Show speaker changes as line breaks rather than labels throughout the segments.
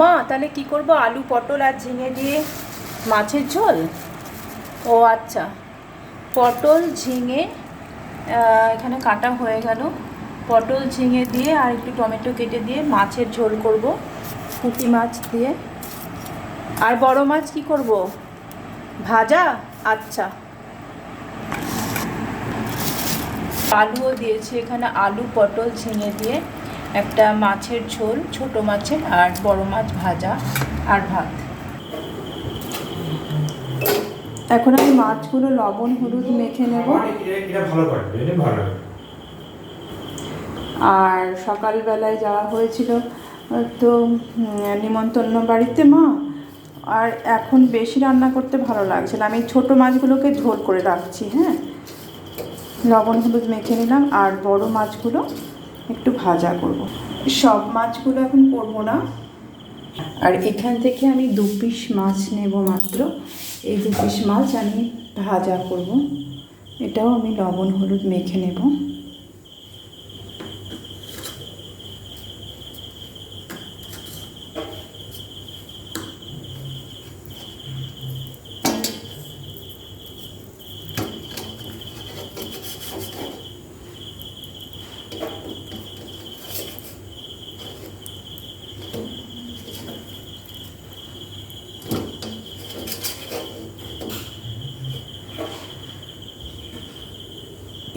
মা তাহলে কি করব? আলু পটল আর ঝিঙে দিয়ে মাছের ঝোল? ও আচ্ছা, পটল ঝিঙে এখানে কাটা হয়ে গেল। পটল ঝিঙে দিয়ে আর একটু টমেটো কেটে দিয়ে মাছের ঝোল করব, পুঁটি মাছ দিয়ে। আর বড় মাছ কি করব? ভাজা? আচ্ছা। আলুও দিয়েছি এখানে, আলু পটল ঝিঙে দিয়ে একটা মাছের ঝোল, ছোট মাছের, আর বড় মাছ ভাজা আর ভাত। এখন আমি মাছগুলো লবণ হলুদ মেখে নেব। আর সকালবেলায় যাওয়া হয়েছিল তো নিমন্ত্রণ বাড়িতে মা, আর এখন বেশি রান্না করতে ভালো লাগছে না, আমি ছোট মাছগুলোকে ঝোল করে রাখছি। হ্যাঁ, লবণ হলুদ মেখে নিলাম, আর বড় মাছগুলো একটু ভাজা করব। সব মাছগুলো এখন করব না, আর এখান থেকে আমি 2 পিস মাছ নেব মাত্র। এই 2 পিস মাছ আমি ভাজা করব, এটাও আমি লবণ হলুদ মেখে নেব।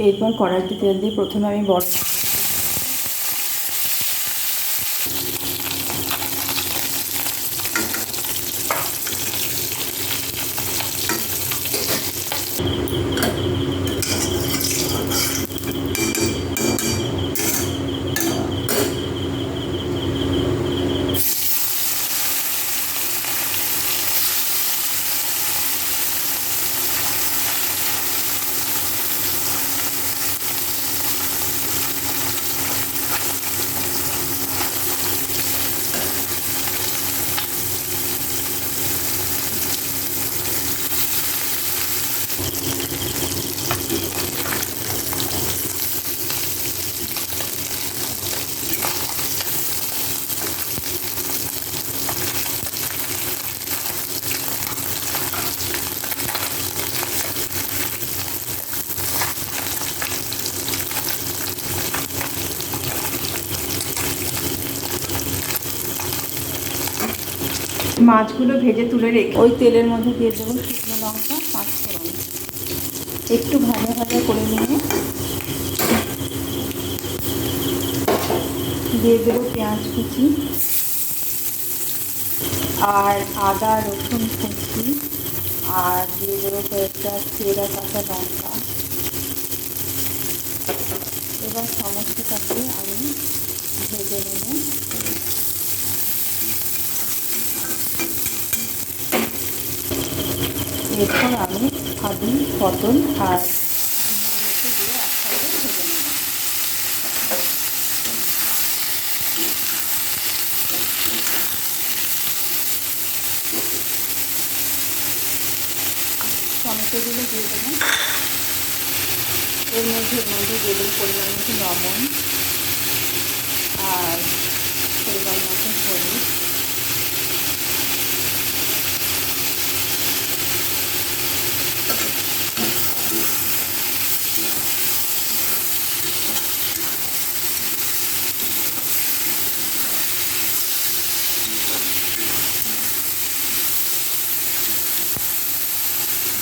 এরপর কড়াইতে তেল দিয়ে প্রথমে আমি বড় মাছগুলো ভেজে তুলে রেখে ওই তেলের মধ্যে দিয়ে দেবো শুকনো লঙ্কা, 5 ফোড়ন, একটু ভাজা ভাজা করে নিয়ে দিয়ে দেবো পেঁয়াজ কুচি আর আদা রসুন কুচি, আর দিয়ে দেবো কয়েকটা চেরা কাঁচা লঙ্কা। এবার সমস্তটাকে আমি ভেজে নেব। এরপর আমি আলু পটল আর ঝিঙেগুলোকে দিয়ে একসাথে ভেজে নেব। টমেটোগুলো দিয়ে দেবো, এর মধ্যে দিয়ে দেবো পরিমাণ মতো লবণ আর পরিমাণ মতো হলুদ।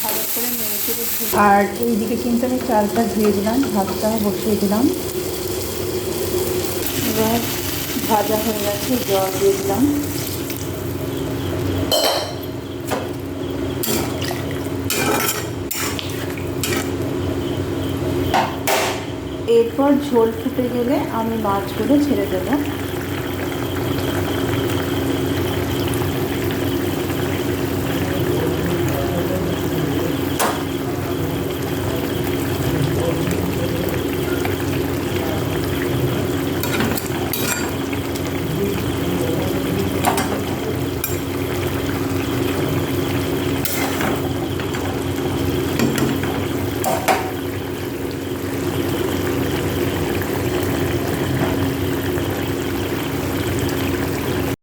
ভালো করে নেড়ে চেড়ে, আর এইদিকে কিন্তু আমি চালটা ধুয়ে দিলাম, ভাতটা বসিয়ে দিলাম। এবার ভাজা হয়ে গেছে, জল দিয়ে দিলাম। এরপর ঝোল ফুটে গেলে আমি মাছগুলো ছেড়ে দেবো।